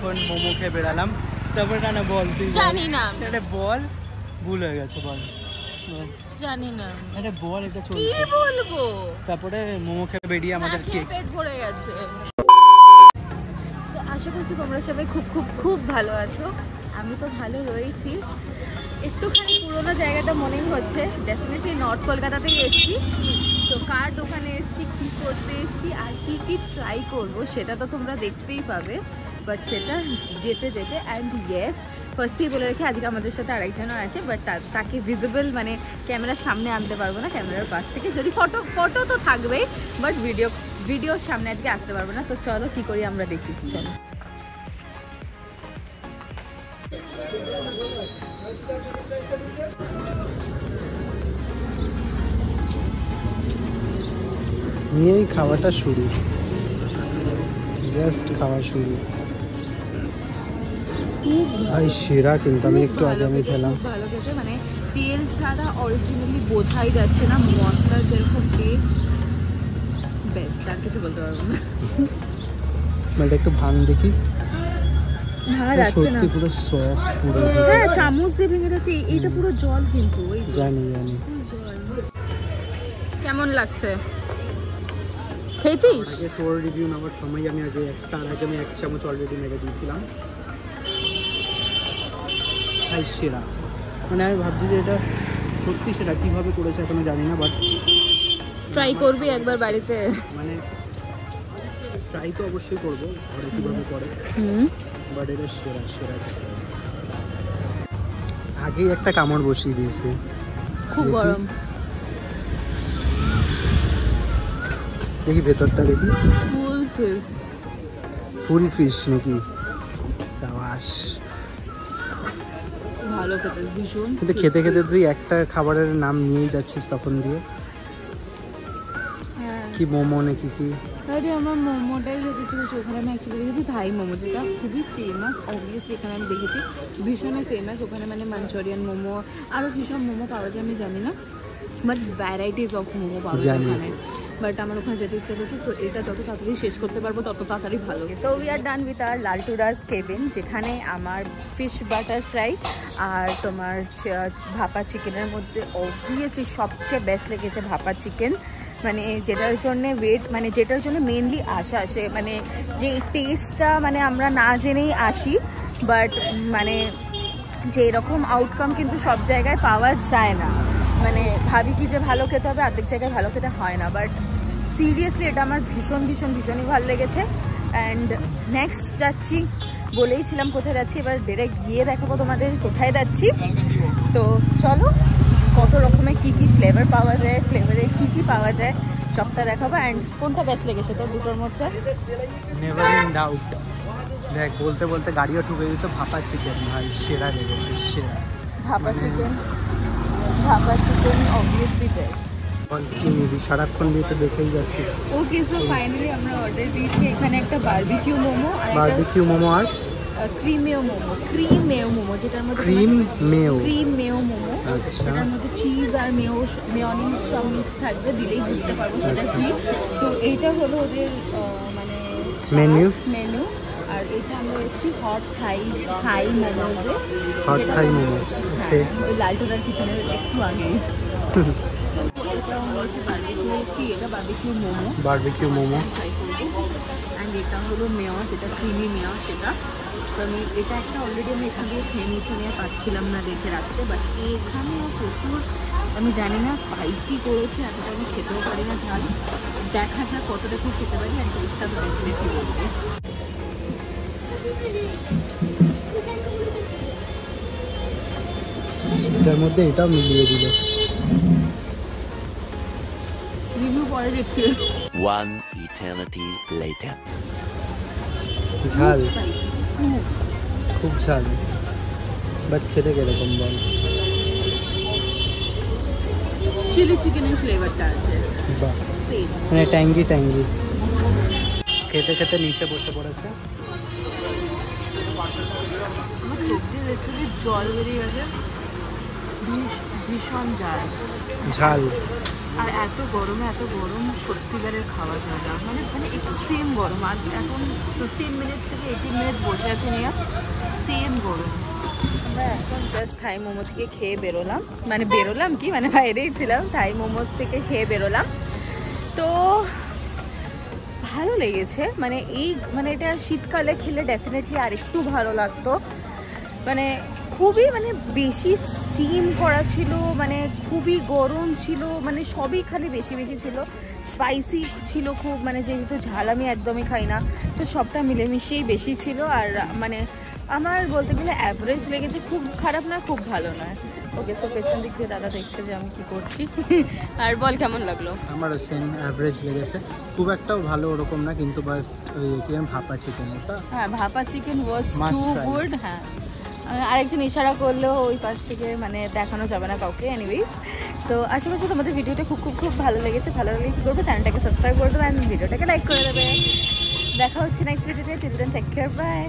এখন মোমো খেয়ে বেড়ালাম। তারপরে না বল, তুই জানি না এটা বল, ভুল হয়ে গেছে, বল জানি না এটা বল, এটা কি বলবো। তারপরে মোমো খেয়ে বেরিয়ে আমাদের কেক পেট ভরে গেছে। তো আশা করছি তোমরা সবাই খুব খুব খুব ভালো আছো। আমি তো ভালো রয়েছি। একটুখানি পুরোনো জায়গাটা মনে হচ্ছে, ডেফিনেটলি নর্থ কলকাতাতেই এসেছি। তো কার দোকানে এসেছি, কী করতে এসেছি আর কী কী ট্রাই করবো সেটা তো তোমরা দেখতেই পাবে। বাট সেটা যেতে যেতে অ্যান্ড ইয়েস ফার্স্টেই বলে রেখে আজকে আমাদের সাথে আরেকজনও আছে, বাট তাকে ভিজিবল মানে ক্যামেরার সামনে আনতে পারবো না, ক্যামেরার পাশ থেকে। যদি ফটো তো থাকবেই, বাট ভিডিওর সামনে আজকে আসতে পারবো না। তো চলো কী করি আমরা দেখি, চলো। নিয়েই খাওয়াটা শুরু, জাস্ট খাওয়া শুরু। ভাই সেরা, কিন্তু আমি একটু আগে আমি খেলাম, ভালো খেতে, মানে তেল ছাড়া অরিজিনালি বোঝাই যাচ্ছে না মশলার যেরকম টেস্ট, বেস্ট। আর কিছু বলতে পারবো না। মানে একটু ভাঙ দেখি, ভাঙা যাচ্ছে না, পুরো সফট পুরো। হ্যাঁ চামচ দিয়ে ভেঙে যাচ্ছে। এইটা পুরো জল, কিন্তু ওই জানি জল। কেমন লাগছে, খেয়েছিস? আগে তোর রিভিউ নেওয়ার সময় আমি তার আগে আমি 1 চামচ অলরেডি মেরে দিয়েছিলাম। ভাই সেরা, মানে আমি ভাবছি যে এটা সত্যি সেরা, কীভাবে করেছে এখনো জানি না, বাট ট্রাই করবি একবার বাড়িতে? মানে ট্রাই তো অবশ্যই করবো, ঘরে কীভাবে করে, বাট এটা সেরা সেরা। আগেই একটা কামড় বসিয়ে দিয়েছে, খুব গরম। দেখি ভেতরটা, দেখি ফুল ফিশ নাকি, সাবাস। ভালো খেতে, ভীষণ। কিন্তু খেতে খেতে তুই একটা খাবারের নাম নিয়েই যাচ্ছিস তখন দিয়ে, কি মোমো নাকি কি? আরে আমার মোমোটাই খেতে চেয়েছি। ওখানে আমি অ্যাকচুয়ালি দেখেছি থাই মোমো, যেটা খুবই ফেমাস। অবভিয়াসলি এখানে আমি দেখেছি ভীষণই ফেমাস। ওখানে মানে মাঞ্চুরিয়ান মোমো, আরও কী সব মোমো পাওয়া যায় আমি জানি না, বাট ভ্যারাইটিস অফ মোমো পাওয়া যায় ওখানে। বাট আমার ওখানে যেতে ইচ্ছা করছে। তো এটা যত তাড়াতাড়ি শেষ করতে পারবো তত তাড়াতাড়ি ভালো। So we are done with our লালটুরাস কেবিন, যেখানে আমার ফিশ বাটার ফ্রাই আর তোমার ভাপা চিকেনের মধ্যে অবভিয়াসলি সবচেয়ে বেস্ট লেগেছে ভাপা চিকেন। মানে যেটার জন্যে মানে যেটার জন্য মেনলি আসা, সে মানে যে টেস্টটা মানে আমরা না জেনেই আসি, বাট মানে যে এরকম আউটকাম কিন্তু সব জায়গায় পাওয়া যায় না। মানে ভাবি কি যে ভালো খেতে হবে, অর্ধেক জায়গায় ভালো খেতে হয় না, বাট সিরিয়াসলি এটা আমার ভীষণই ভালো লেগেছে। অ্যান্ড নেক্সট যাচ্ছি, বলেইছিলাম কোথায় যাচ্ছি, এবার ডিরেক্ট গিয়ে দেখাবো তোমাদের কোথায় যাচ্ছি। তো চলো, কত রকমের কী কী ফ্লেভার পাওয়া যায়, ফ্লেভারে কী পাওয়া যায় সবটা দেখাবো। অ্যান্ড কোনটা বেস্ট লেগেছে তোর দুটোর মধ্যে? Never in doubt. দেখ বলতে বলতে গাড়িও ঠুকে দিত, ভাপা চিকেন ভাই সেরা লেগেছে, সেরা। ভাপা চিকেন অবভিয়াসলি বেস্ট। কি নিবি, সারাক্ষণ দিয়ে তো দেখেই যাচ্ছিস। ওকে, সো ফাইনালি আমরা অর্ডার দিয়েছি এখানে একটা বারবিকিউ মোমো আর ক্রিম মেও মোমো, যেটার মধ্যে ক্রিম মেও মোমো, যেটার মধ্যে চিজ আর মেয়োনিজ সব মিক্স থাকবে, দিলেই বুঝতে পারবো সেটা কি। তো এইটা হলো ওদের মানে মেনু। আর এটা আমরা এসেছি হট থাই মোমোজে, ওই লালটুদার কিচেনের একটু আগে। এটা হচ্ছে বারবিকিউ মোমো ট্রাই করবো। অ্যান্ড এটা হলো মেয়ো, যেটা ক্রিমি মেয়ো সেটা। তো আমি এটা একটা অলরেডি আমি এখান থেকে খেয়ে নিয়েছি, আমি আর পাচ্ছিলাম না দেখে রাখতে। বাট এখানেও প্রচুর, আমি জানি না স্পাইসি করেছে, এতটা আমি খেতেও পারি না ঝাল। দেখা যাক কতটা কি খেতে পারি, অ্যান্ড টেস্টটা তো ডেফিনেটলি বলবে। এটার মধ্যে এটাও মিলিয়ে দিল। রিভিউ পরে দেখছি। One eternity later. ঝাল, খুব ঝাল, বাট খেতে কিরকম বল? চিলি চিকেনের ফ্লেভারটা আছে, মানে ট্যাঙ্গি খেতে খেতে নিচে বসে পড়েছে। আমার চোখ দিয়ে লিটারালি জল বেরিয়ে গেছে, ভীষণ ঝাল। আর এত গরম সত্যিকারের খাওয়া যায় না, মানে মানে এক্সট্রিম গরম। আজ এখন 15 মিনিটস থেকে 18 মিনিটস বসে আছে নিয়ে, সেম গরম। আমরা এখন জাস্ট থাই মোমো থেকে খেয়ে বেরোলাম, মানে বেরোলাম কি মানে বাইরেই ছিলাম, থাই মোমোস থেকে খেয়ে বেরোলাম। তো ভালো লেগেছে, মানে এই মানে এটা শীতকালে খেলে ডেফিনেটলি আর একটু ভালো লাগতো। মানে খুবই মানে বেশি স্টিম করা ছিল, মানে খুবই গরম ছিল, মানে সবই খালি বেশি বেশি ছিল, স্পাইসি ছিল খুব, মানে যেহেতু ঝাল আমি একদমই খাই না, তো সবটা মিলেমিশেই বেশি ছিল। আর মানে আমার বলতে গেলে অ্যাভারেজ লেগেছে, খুব খারাপ না খুব ভালো নয়। ওকে, সো পেছন দিক দিয়ে দাদা দেখছে যে আমি কি করছি। আর বল কেমন লাগলো? আমারও সেম অ্যাভারেজ লেগেছে, খুব একটাও ভালো ওরকম না, কিন্তু বাস ওই কি ভাপা চিকেন ওটা, হ্যাঁ ভাপা চিকেন ওয়াজ Must টু try. গুড। হ্যাঁ, আরেকজন ইশারা করলেও ওই পাশ থেকে মানে দেখানো যাবে না কাউকে। এনিওয়েজ, সো আশেপাশে তোমাদের ভিডিওটা খুব খুব খুব ভালো লেগেছে, ভালো লাগলে কী করবে, চ্যানেলটাকে সাবস্ক্রাইব করে দেবে অ্যান্ড ভিডিওটাকে লাইক করে দেবে। দেখা হচ্ছে নেক্সট ভিডিওতে। Till then take care, by.